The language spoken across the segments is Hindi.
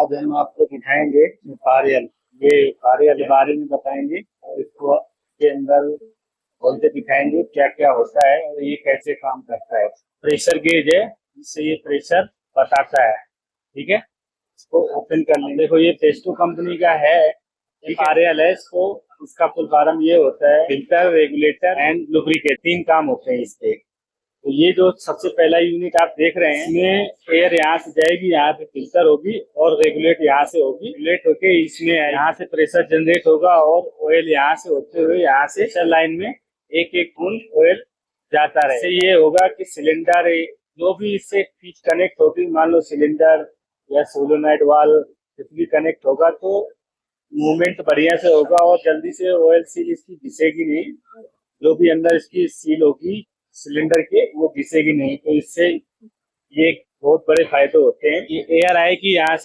आज हम आपको दिखाएंगे कार्यल। ये कार्यल के बारे में बताएंगे और इसको के अंदर खोलते दिखाएंगे क्या क्या होता है और ये कैसे काम करता है। प्रेशर गेज है, जिससे ये प्रेशर बताता है। ठीक है, इसको ओपन कर लेंगे। देखो ये पेस्टो कंपनी का है, ये कार्यल है। इसको इसका फुल फॉर्म ये होता है फिल्टर, रेगुलेटर एंड लुब्रिकेट। 3 काम होते हैं इसके। तो ये जो सबसे पहला यूनिट आप देख रहे हैं, इसमें एयर यहाँ से जाएगी, यहाँ पे फिल्टर होगी और रेगुलेट यहाँ से होगी। रेगुलेट होके इसमें यहाँ से प्रेशर जनरेट होगा और ऑयल यहाँ से होते हुए यहाँ से प्रेशर लाइन में एक एक बूंद ऑयल जाता रहे। इससे ये होगा कि सिलेंडर जो भी इससे फीस कनेक्ट होगी, मान लो सिलेंडर या सोलोनाइट वाल्व कुछ भी कनेक्ट होगा तो मूवमेंट बढ़िया से होगा और जल्दी से ऑयल सील इसकी घिसेगी नहीं। जो भी अंदर इसकी सील होगी सिलेंडर के, वो घिसेगी नहीं। तो इससे ये बहुत बड़े फायदे होते हैं। ये एयर आएगी यहाँ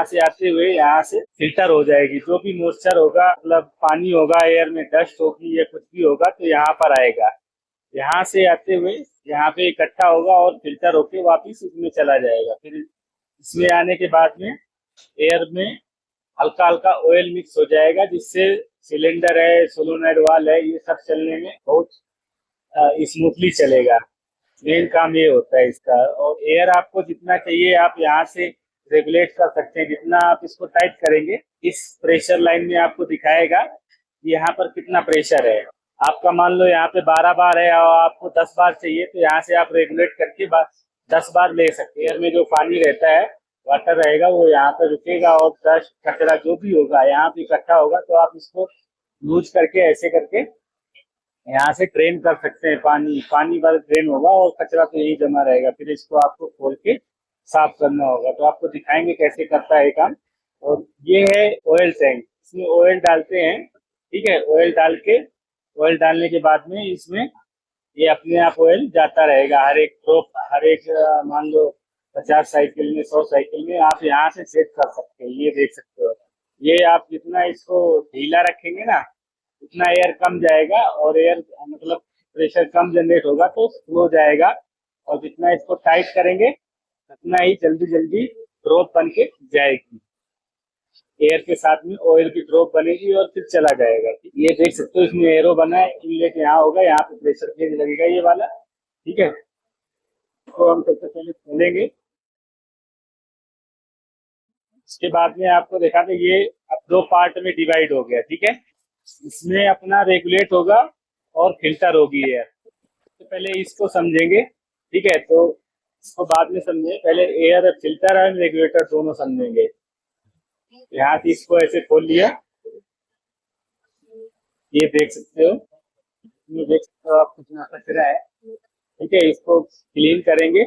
से आते हुए यहाँ से फिल्टर हो जाएगी। जो भी मॉइस्चर होगा, मतलब पानी होगा, एयर में डस्ट होगी या कुछ भी होगा तो यहाँ पर आएगा। यहाँ से आते हुए यहाँ पे इकट्ठा होगा और फिल्टर होके वापिस इसमें चला जाएगा। फिर इसमें आने के बाद में एयर में हल्का हल्का ऑयल मिक्स हो जाएगा, जिससे सिलेंडर है, सोलोनाइड वाल्व है, ये सब चलने में बहुत स्मूथली चलेगा। मेन काम ये होता है इसका। और एयर आपको जितना चाहिए आप यहाँ से रेगुलेट कर सकते हैं। जितना आप इसको टाइट करेंगे, इस प्रेशर लाइन में आपको दिखाएगा कि यहाँ पर कितना प्रेशर है। आपका मान लो यहाँ पे 12 बार है और आपको 10 बार चाहिए, तो यहाँ से आप रेगुलेट करके 10 बार ले सकते हैं। एयर में जो पानी रहता है, वाटर रहेगा, वो यहाँ पे रुकेगा और डस्ट कचरा जो भी होगा यहाँ पे इकट्ठा होगा। तो आप इसको लूज करके ऐसे करके यहाँ से ड्रेन कर सकते हैं। पानी भर ड्रेन होगा और कचरा तो यही जमा रहेगा। फिर इसको आपको खोल के साफ करना होगा। तो आपको दिखाएंगे कैसे करता है काम। और ये है ऑयल टैंक, इसमें ऑयल डालते हैं। ठीक है, ऑयल डालने के बाद में इसमें ये अपने आप ऑयल जाता रहेगा। हर एक मान लो 50 साइकिल में, 100 साइकिल में आप यहाँ से सेट कर सकते हैं। ये देख सकते हो, ये आप जितना इसको ढीला रखेंगे ना, उतना एयर कम जाएगा और एयर मतलब प्रेशर कम जनरेट होगा तो स्लो जाएगा। और जितना इसको टाइट करेंगे उतना ही जल्दी जल्दी ड्रॉप बन के जाएगी। एयर के साथ में ऑयल की ड्रॉप बनेगी और फिर चला जाएगा। ये देख सकते हो, इसमें एरो बना है, इनलेट यहाँ होगा, यहाँ पे प्रेशर गेज लगेगा ये वाला। ठीक है, तो हम सबसे पहले खोलेंगे। इसके बाद में आपको दिखाते, ये अब 2 पार्ट में डिवाइड हो गया। ठीक है, इसमें अपना रेगुलेट होगा और फिल्टर होगी एयर। तो पहले इसको समझेंगे। ठीक है, तो इसको बाद में समझे, पहले एयर, फिल्टर और रेगुलेटर दोनों समझेंगे। यहाँ से इसको ऐसे खोल लिया, ये देख सकते हो, आप कितना कचरा है। ठीक है, इसको क्लीन करेंगे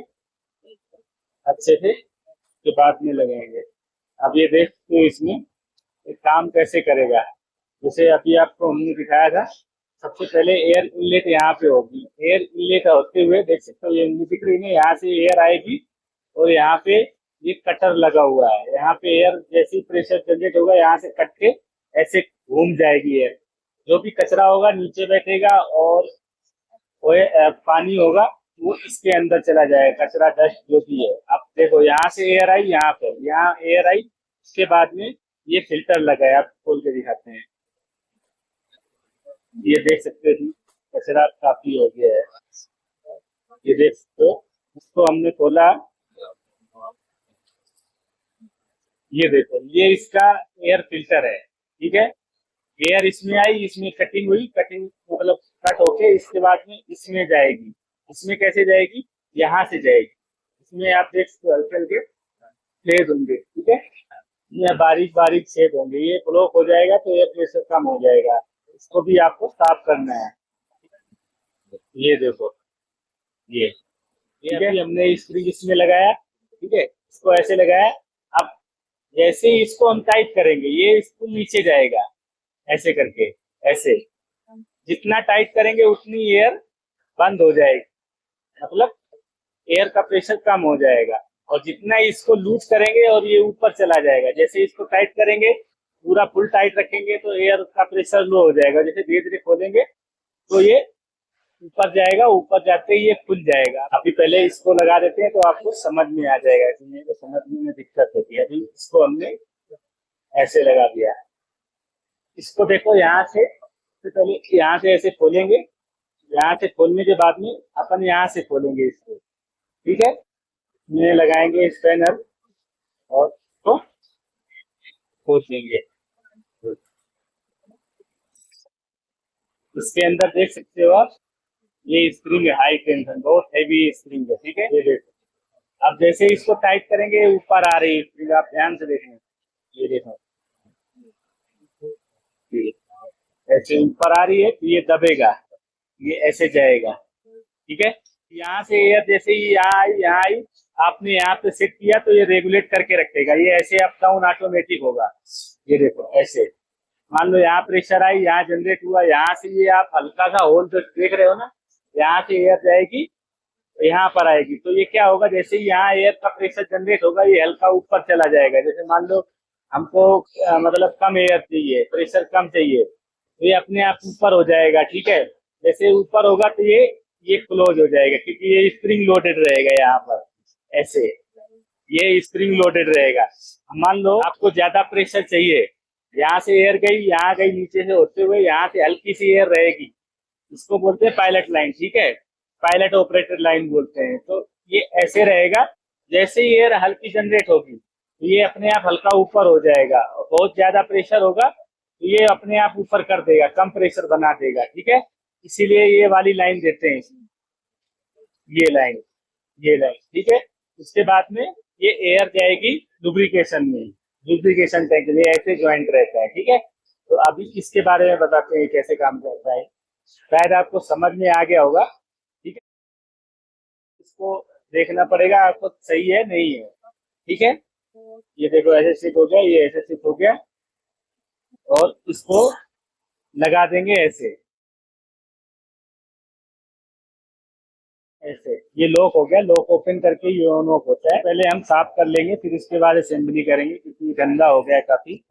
अच्छे से, के बाद में लगाएंगे। अब ये देखते हो इसमें एक काम कैसे करेगा। जैसे अभी आपको हमने दिखाया था, सबसे पहले एयर इनलेट यहाँ पे होगी। एयर इनलेट होते हुए देख सकते हो, ये दिख रही है, यहाँ से एयर आएगी और यहाँ पे ये कटर लगा हुआ है। यहाँ पे एयर जैसे ही प्रेशर जनरेट होगा, यहाँ से कट के ऐसे घूम जाएगी एयर। जो भी कचरा होगा नीचे बैठेगा और पानी होगा वो इसके अंदर चला जाएगा। कचरा, डस्ट जो भी है। अब देखो, यहाँ से एयर आई, यहाँ एयर आई, उसके बाद में ये फिल्टर लगा है। आप खोल के दिखाते हैं, ये देख सकते हो कचरा काफी हो गया है। ये देख सकते हो, इसको हमने खोला, ये देखो, ये इसका एयर फिल्टर है। ठीक है, एयर इसमें आई, इसमें कटिंग हुई, कटिंग मतलब कट होके इसके बाद में इसमें जाएगी। इसमें कैसे जाएगी, यहाँ से जाएगी। इसमें आप देख सकते हो हल्के हल्के छेद होंगे। ठीक है, ये बारीक बारीक छेद होंगे। ये ब्लॉक हो जाएगा तो एयर प्रेशर कम हो जाएगा। इसको भी आपको साफ करना है। ये देखो, ये अभी हमने स्प्रिंग इसमें लगाया। ठीक है, इसको ऐसे लगाया। अब जैसे ही इसको हम टाइट करेंगे, ये इसको नीचे जाएगा ऐसे करके। ऐसे जितना टाइट करेंगे उतनी एयर बंद हो जाएगी, मतलब एयर का प्रेशर कम हो जाएगा। और जितना इसको लूज करेंगे और ये ऊपर चला जाएगा। जैसे इसको टाइट करेंगे, पूरा फुल टाइट रखेंगे तो एयर का प्रेशर लो हो जाएगा। जैसे धीरे धीरे खोलेंगे तो ये ऊपर जाएगा, ऊपर जाते ही ये खुल जाएगा। अभी पहले इसको लगा देते हैं तो आपको समझ में आ जाएगा, इसमें तो समझने में दिक्कत होती है। अभी इसको हमने ऐसे लगा दिया। इसको देखो यहाँ से, तो पहले यहाँ से ऐसे खोलेंगे, यहाँ से खोलने के बाद में अपन यहाँ से खोलेंगे इसको, ठीक है। ये लगाएंगे स्पैनर और इसको खोल देंगे। इसके अंदर देख सकते हो आप, ये स्प्रिंग है, हाई टेंशन, बहुत हैवी स्प्रिंग है, ठीक है। ये देखो, अब जैसे इसको टाइट करेंगे ऊपर आ रही है स्प्रिंग, आप ध्यान से देखना। ये देखो, ये ऐसे ऊपर आ रही है तो ये दबेगा, ये ऐसे जाएगा, ठीक है। यहाँ से एयर जैसे ही यहाँ आई, आपने यहाँ पे सेट किया तो ये रेगुलेट करके रखेगा, ये ऐसे अप डाउन ऑटोमेटिक होगा। ये देखो ऐसे, मान लो यहाँ प्रेशर आई, यहाँ जनरेट हुआ, यहाँ से ये आप हल्का सा होल जो देख रहे हो ना, यहाँ से एयर जाएगी तो यहाँ पर आएगी, तो ये क्या होगा, जैसे ही यहाँ एयर का प्रेशर जनरेट होगा ये हल्का ऊपर चला जाएगा। जैसे मान लो हमको मतलब कम एयर चाहिए, प्रेशर कम चाहिए, तो ये अपने आप ऊपर हो जाएगा, ठीक है। जैसे ऊपर होगा तो ये क्लोज हो जाएगा, क्योंकि ये स्प्रिंग लोडेड रहेगा यहाँ पर, ऐसे ये स्प्रिंग लोडेड रहेगा। मान लो आपको ज्यादा प्रेशर चाहिए, यहाँ से एयर गई, यहाँ गई, नीचे से होते हुए यहाँ से हल्की सी एयर रहेगी, इसको बोलते हैं पायलट लाइन, ठीक है, पायलट ऑपरेटेड लाइन बोलते हैं। तो ये ऐसे रहेगा, जैसे ही एयर हल्की जनरेट होगी तो ये अपने आप हल्का ऊपर हो जाएगा, बहुत ज्यादा प्रेशर होगा तो ये अपने आप ऊपर कर देगा, कम प्रेशर बना देगा, ठीक है। इसीलिए ये वाली लाइन देते हैं, ये लाइन, ये लाइन, ठीक है। उसके बाद में ये एयर जाएगी लुब्रिकेशन में, लुब्रिकेशन टैंक में ऐसे ज्वाइंट रहता है, ठीक है। तो अभी इसके बारे में बताते हैं कैसे काम करता है, शायद आपको समझ में आ गया होगा, ठीक है। इसको देखना पड़ेगा आपको सही है नहीं है, ठीक है। ये देखो ऐसे शिफ्ट हो गया, ये ऐसे शिफ्ट हो गया, और इसको लगा देंगे ऐसे, ऐसे ये लॉक हो गया। लॉक ओपन करके ये ऑन ऑफ होता है। पहले हम साफ कर लेंगे, फिर इसके बाद असेंबली करेंगे, क्योंकि गंदा हो गया है काफी।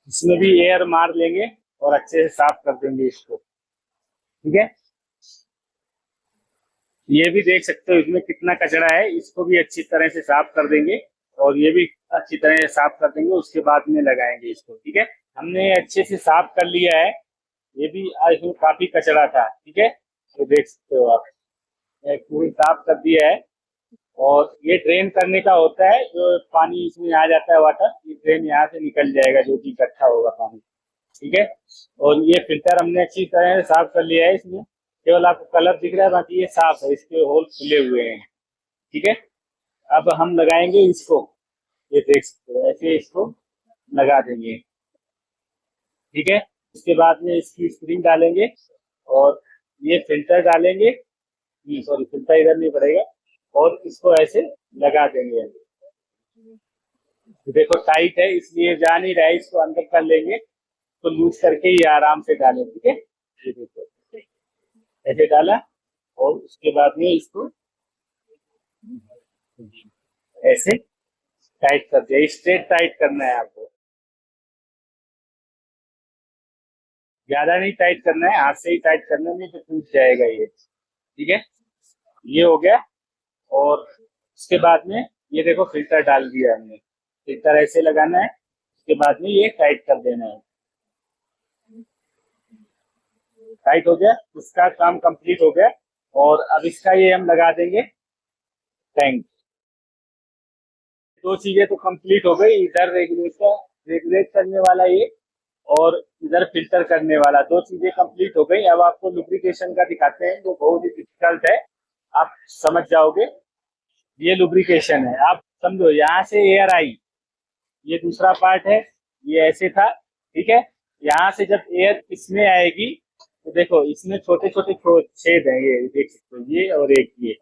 इसमें भी एयर मार लेंगे और अच्छे से साफ कर देंगे इसको, ठीक है। ये भी देख सकते हो इसमें कितना कचरा है, इसको भी अच्छी तरह से साफ कर देंगे, और ये भी अच्छी तरह से साफ कर देंगे, उसके बाद में लगाएंगे इसको, ठीक है। हमने अच्छे से साफ कर लिया है, ये भी इसमें काफी कचरा था, ठीक है। तो देख सकते हो आप, पूरी साफ कर दिया है। और ये ड्रेन करने का होता है, जो पानी इसमें आ जाता है वाटर, ये ड्रेन यहाँ से निकल जाएगा, जो कि इकट्ठा होगा पानी, ठीक है। और ये फिल्टर हमने अच्छी तरह से साफ कर लिया है, इसमें केवल आपको कलर दिख रहा है, बाकी ये साफ है, इसके होल खुले हुए हैं, ठीक है। अब हम लगाएंगे इसको, ये देख सकते हो ऐसे इसको लगा देंगे, ठीक है। उसके बाद में इसकी स्प्रिंग डालेंगे और ये फिल्टर डालेंगे, सॉरी फिल्टर इधर नहीं पड़ेगा, और इसको ऐसे लगा देंगे। देखो टाइट है इसलिए जा नहीं रहा है, इसको अंदर कर लेंगे तो लूज करके ही आराम से डालें, ठीक है। ये देखो ऐसे डाला, और उसके बाद में इसको ऐसे टाइट कर दिया, स्ट्रेट टाइट करना है आपको, ज्यादा नहीं टाइट करना है, हाथ से ही टाइट करना, नहीं तो टूट जाएगा ये, ठीक है। ये हो गया। और उसके बाद में ये देखो फिल्टर डाल दिया हमने, फिल्टर ऐसे लगाना है, उसके बाद में ये टाइट कर देना है। टाइट हो गया, उसका काम कंप्लीट हो गया। और अब इसका ये हम लगा देंगे टैंक। दो चीजें तो कंप्लीट हो गई, इधर रेगुलेट करने वाला ये, और इधर फिल्टर करने वाला, दो चीजें कंप्लीट हो गई। अब आपको लुब्रिकेशन का दिखाते हैं, वो बहुत ही डिफिकल्ट है, आप समझ जाओगे। ये लुब्रिकेशन है, आप समझो, यहाँ से एयर आई, ये दूसरा पार्ट है, ये ऐसे था, ठीक है। यहाँ से जब एयर इसमें आएगी तो देखो इसमें छोटे छोटे छेद हैं, ये देख सकते हो, ये और एक ये।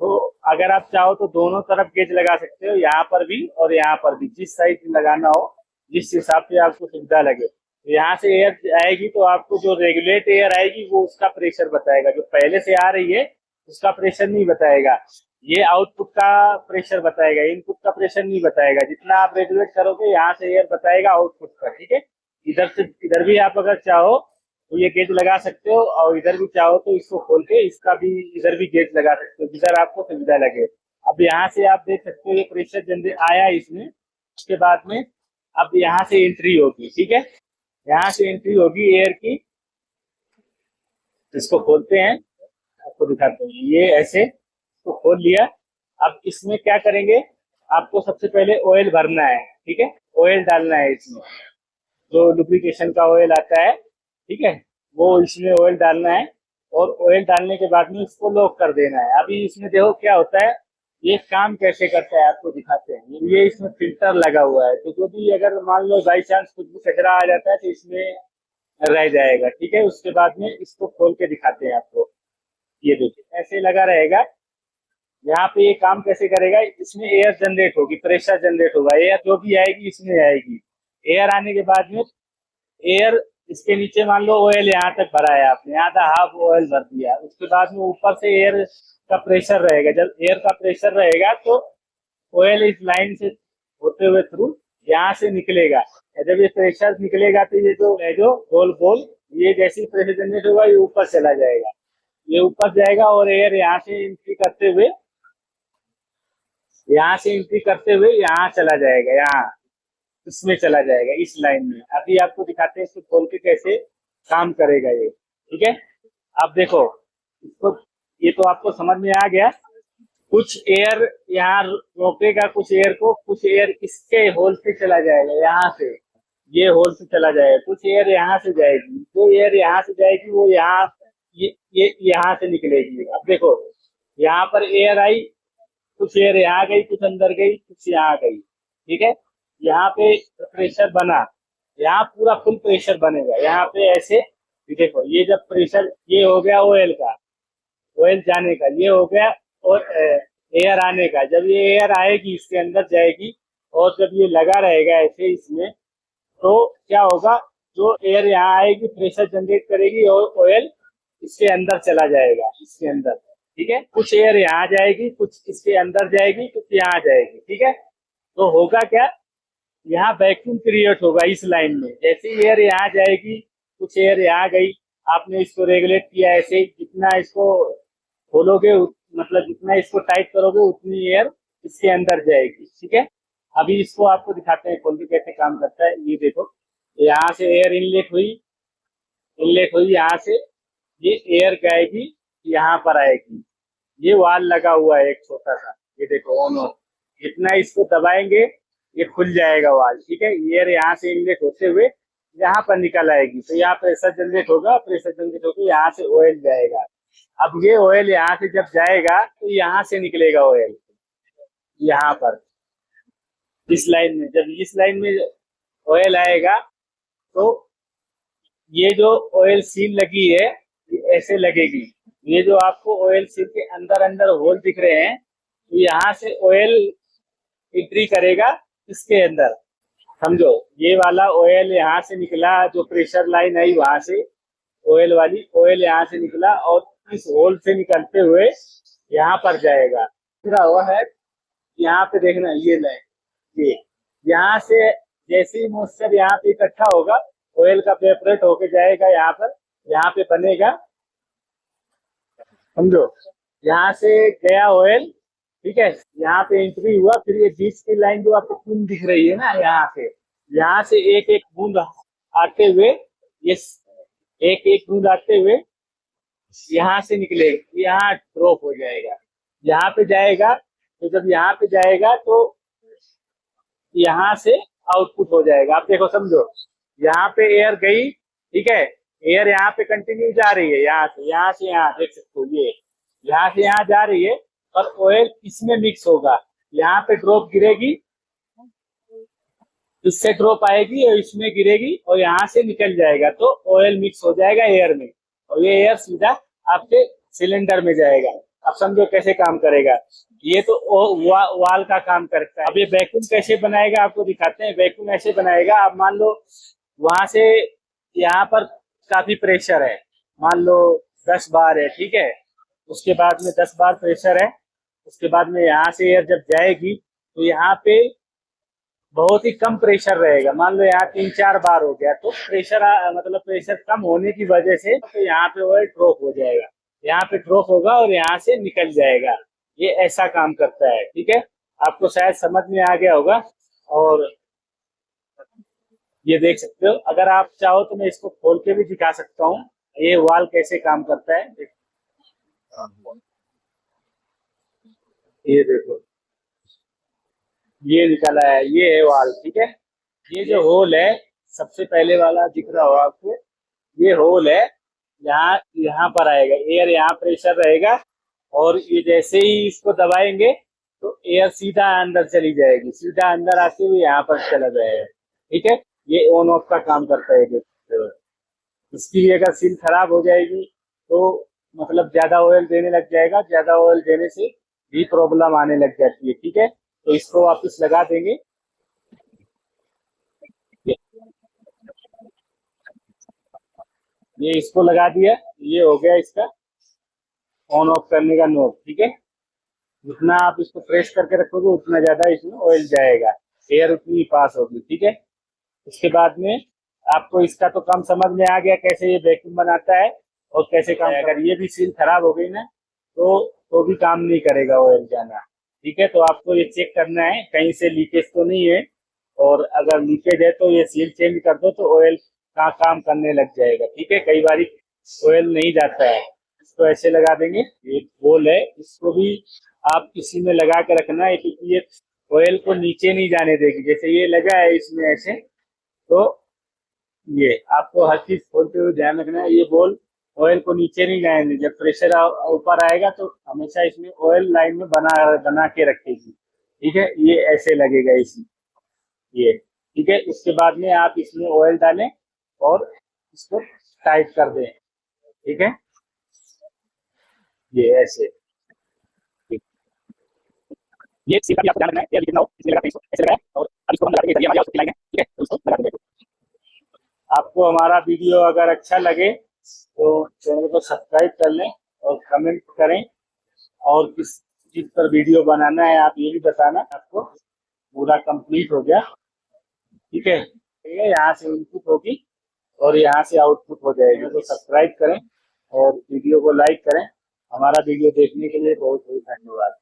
तो अगर आप चाहो तो दोनों तरफ गेज लगा सकते हो, यहाँ पर भी और यहाँ पर भी, जिस साइड लगाना हो, जिस हिसाब से आपको सुविधा लगे। तो यहाँ से एयर आएगी तो आपको जो रेगुलेट एयर आएगी वो उसका प्रेशर बताएगा, जो पहले से आ रही है उसका प्रेशर नहीं बताएगा, ये आउटपुट का प्रेशर बताएगा, इनपुट का प्रेशर नहीं बताएगा। जितना आप रेगुलेट करोगे यहाँ से एयर बताएगा आउटपुट का, ठीक है। इधर से इधर भी आप अगर चाहो तो ये गेज लगा सकते हो, और इधर भी चाहो तो इसको खोल के इसका भी इधर भी गेज लगा सकते हो, जिधर आपको सुविधा लगे। अब यहाँ से आप देख सकते हो ये प्रेशर जनरेट आया इसमें। उसके बाद में अब यहाँ से एंट्री होगी, ठीक है, यहाँ से एंट्री होगी एयर की। इसको खोलते हैं, आपको दिखाते हैं। ये ऐसे इसको खोल लिया। अब इसमें क्या करेंगे, आपको सबसे पहले ऑयल भरना है, ठीक है, ऑयल डालना है इसमें, जो लुब्रिकेशन का ऑयल आता है, ठीक है, वो इसमें ऑयल डालना है। और ऑयल डालने के बाद में इसको लॉक कर देना है। अभी इसमें देखो क्या होता है, ये काम कैसे करता है आपको दिखाते हैं। ये इसमें फिल्टर लगा हुआ है, तो जो भी अगर मान लो बाई चांस कुछ भी कचरा आ जाता है तो इसमें रह जाएगा, ठीक है। उसके बाद में इसको खोल के दिखाते हैं आपको। ये देखिए ऐसे लगा रहेगा। यहाँ पे ये काम कैसे करेगा, इसमें एयर जनरेट होगी, प्रेशर जनरेट होगा, एयर जो भी आएगी इसमें आएगी। एयर आने के बाद में एयर इसके नीचे मान लो ऑयल यहाँ तक भरा है आपने, आधा हाफ ऑयल भर दिया। उसके बाद में ऊपर से एयर का प्रेशर रहेगा। जब एयर का प्रेशर रहेगा तो ऑयल इस लाइन से होते हुए थ्रू यहाँ से निकलेगा। जब ये प्रेशर निकलेगा तो ये जो है जो गोल गोल, ये जैसे ही प्रेशर जनरेट होगा ये ऊपर चला जाएगा, ये ऊपर जाएगा। और एयर यहाँ से एंट्री करते हुए यहाँ चला जाएगा, यहाँ इसमें चला जाएगा, इस लाइन में। अभी आपको दिखाते हैं इसको खोल के कैसे काम करेगा ये, ठीक है। अब देखो इसको, ये तो आपको समझ में आ गया। कुछ एयर यहाँ रोकेगा, कुछ एयर इसके होल से चला जाएगा, यहाँ से ये होल से चला जाएगा। कुछ एयर यहाँ से जाएगी, जो एयर यहाँ से जाएगी वो यहाँ ये यहाँ से निकलेगी। अब देखो यहाँ पर एयर आई, कुछ एयर यहाँ गई, कुछ अंदर गई, कुछ यहाँ गई, ठीक है। यहाँ पे प्रेशर बना, यहाँ पूरा फुल प्रेशर बनेगा यहाँ पे ऐसे। देखो ये जब प्रेशर, ये हो गया ऑयल का, ऑयल जाने का, ये हो गया और एयर आने का। जब ये एयर आएगी इसके अंदर जाएगी, और जब ये लगा रहेगा ऐसे इसमें, तो क्या होगा, जो एयर यहाँ आएगी प्रेशर जनरेट करेगी और ऑयल इसके अंदर चला जाएगा, इसके अंदर, ठीक है। कुछ एयर यहाँ जाएगी, कुछ इसके अंदर जाएगी, कुछ यहाँ जाएगी, ठीक है। तो होगा क्या, यहाँ वैक्यूम क्रिएट होगा इस लाइन में। जैसे एयर यहाँ जाएगी, कुछ एयर यहाँ गई, आपने इसको रेगुलेट किया ऐसे, जितना इसको खोलोगे मतलब जितना इसको टाइट करोगे उतनी एयर इसके अंदर जाएगी, ठीक है। अभी इसको आपको दिखाते हैं खोल के कैसे काम करता है। ये देखो यहाँ से एयर इनलेट हुई यहाँ से, ये एयर जाएगी यहाँ पर आएगी। ये वाल लगा हुआ है एक छोटा सा, ये देखो ऑन ऑफ, जितना इसको दबाएंगे ये खुल जाएगा वाल, ठीक है। एयर यहाँ से इनलेट होते हुए यहाँ पर निकल आएगी, तो यहाँ प्रेशर जनरेट होगा, प्रेशर जनरेट होकर यहाँ से ऑयल जाएगा। अब ये ऑयल यहाँ से जब जाएगा तो यहाँ से निकलेगा ऑयल, यहाँ पर इस लाइन में। जब इस लाइन में ऑयल आएगा तो ये जो ऑयल सील लगी है ये ऐसे लगेगी। ये जो आपको ऑयल सील के अंदर अंदर होल दिख रहे हैं, तो यहाँ से ऑयल एंट्री करेगा इसके अंदर, समझो। ये वाला ऑयल यहाँ से निकला, जो प्रेशर लाइन आई वहां से ऑयल वाली, ऑयल यहाँ से निकला और इस होल से निकलते हुए यहाँ पर जाएगा। पूरा हुआ है, यहाँ पे देखना ये लाइन, ये यहाँ से जैसे ही मॉइस्चर यहाँ पे इकट्ठा होगा, ऑयल का वेपरेट होके जाएगा यहाँ पे बनेगा, समझो। यहाँ से गया ऑयल, ठीक है, यहाँ पे एंट्री हुआ। फिर ये बीच की लाइन जो आपको खून दिख रही है ना, यहाँ से एक एक बूंद आते हुए, ये एक एक बूंद आते हुए यहाँ से निकलेगा, यहाँ ड्रॉप हो जाएगा, यहाँ पे जाएगा। तो जब यहाँ पे जाएगा तो यहाँ से आउटपुट हो जाएगा। आप देखो, समझो, यहाँ पे एयर गई, ठीक है, एयर यहाँ पे कंटिन्यू जा रही है, यहाँ से यहाँ देख सकते हो, ये यहाँ से यहाँ जा रही है, और ऑयल इसमें मिक्स होगा। यहाँ पे ड्रॉप गिरेगी, इससे ड्रॉप आएगी और इसमें गिरेगी और यहाँ से निकल जाएगा, तो ऑयल मिक्स हो जाएगा एयर में, और ये एयर सीधा आपके सिलेंडर में जाएगा। अब समझो कैसे काम करेगा। ये तो वाल का काम करता है। अब ये वैक्यूम कैसे बनाएगा आपको दिखाते हैं। वैक्यूम ऐसे बनाएगा, आप मान लो वहां से यहाँ पर काफी प्रेशर है, मान लो 10 बार है, ठीक है। उसके बाद में 10 बार प्रेशर है, उसके बाद में यहाँ से एयर जब जाएगी तो यहाँ पे बहुत ही कम प्रेशर रहेगा। मान लो यहाँ 3-4 बार हो गया तो प्रेशर मतलब प्रेशर कम होने की वजह से तो यहाँ पे ऑयल ड्रॉप हो जाएगा, यहाँ पे ड्रॉप होगा और यहाँ से निकल जाएगा। ये ऐसा काम करता है, ठीक है। आपको शायद समझ में आ गया होगा। और ये देख सकते हो, अगर आप चाहो तो मैं इसको खोल के भी दिखा सकता हूँ ये वाल कैसे काम करता है। ये देखो, ये निकला है, ये है वाल, ठीक है। ये जो होल है, सबसे पहले वाला दिख रहा होगा आपको, ये होल है। यहाँ यहाँ पर आएगा एयर, यहाँ प्रेशर रहेगा और ये जैसे ही इसको दबाएंगे तो एयर सीधा अंदर चली जाएगी, सीधा अंदर आते हुए यहाँ पर चला जाएगा, ठीक है। ये ऑन ऑफ का काम करता है जो। इसकी भी अगर सील खराब हो जाएगी तो मतलब ज्यादा ऑयल देने लग जाएगा, ज्यादा ऑयल देने से भी प्रॉब्लम आने लग जाती है, ठीक है। तो इसको वापस लगा देंगे। ये इसको लगा दिया, ये हो गया इसका ऑन ऑफ करने का नॉब, ठीक है। जितना आप इसको प्रेस करके रखोगे उतना ज्यादा इसमें ऑयल जाएगा, एयर उतनी पास होगी, ठीक है। उसके बाद में आपको इसका तो कम समझ में आ गया कैसे ये वैक्यूम बनाता है और कैसे काम। अगर ये भी सील खराब हो गई ना तो भी काम नहीं करेगा ऑयल जाना, ठीक है। तो आपको ये चेक करना है कहीं से लीकेज तो नहीं है, और अगर लीकेज है तो ये सील चेंज कर दो तो ऑयल का काम करने लग जाएगा, ठीक है। कई बार ऑयल नहीं जाता है। इसको ऐसे लगा देंगे, एक होल है, इसको भी आप किसी में लगा के रखना है क्योंकि ये ऑयल को नीचे नहीं जाने देगी। जैसे ये लगा है इसमें ऐसे, तो ये आपको हर चीज खोलते हुए ध्यान रखना है, ये बॉल ऑयल को नीचे नहीं जाने देगी। जब प्रेशर ऊपर आएगा तो हमेशा इसमें ऑयल लाइन में बना बना के रखेगी, ठीक है। ये ऐसे लगेगा इसमें, ये ठीक है। उसके बाद में आप इसमें ऑयल डालें और इसको टाइट कर दें, ठीक है। ये ऐसे, ये सील का भी आपको ध्यान रखना है, एयर लीक ना हो इसलिए लगाते हैं, इसको ऐसे लगाया और अब इसको हम लगा देंगे, ये हमारी आउटपुट लाइन है, ठीक है। तो इसको लगा देंगे। आपको हमारा वीडियो अगर अच्छा लगे तो चैनल को सब्सक्राइब कर लें और कमेंट करें, और किस चीज पर वीडियो बनाना है आप ये भी बताना। आपको पूरा कंप्लीट हो गया, ठीक है। यहाँ से इनपुट होगी और यहाँ से आउटपुट हो जाएगी। तो सब्सक्राइब करें और वीडियो को लाइक करें। हमारा वीडियो देखने के लिए बहुत बहुत धन्यवाद।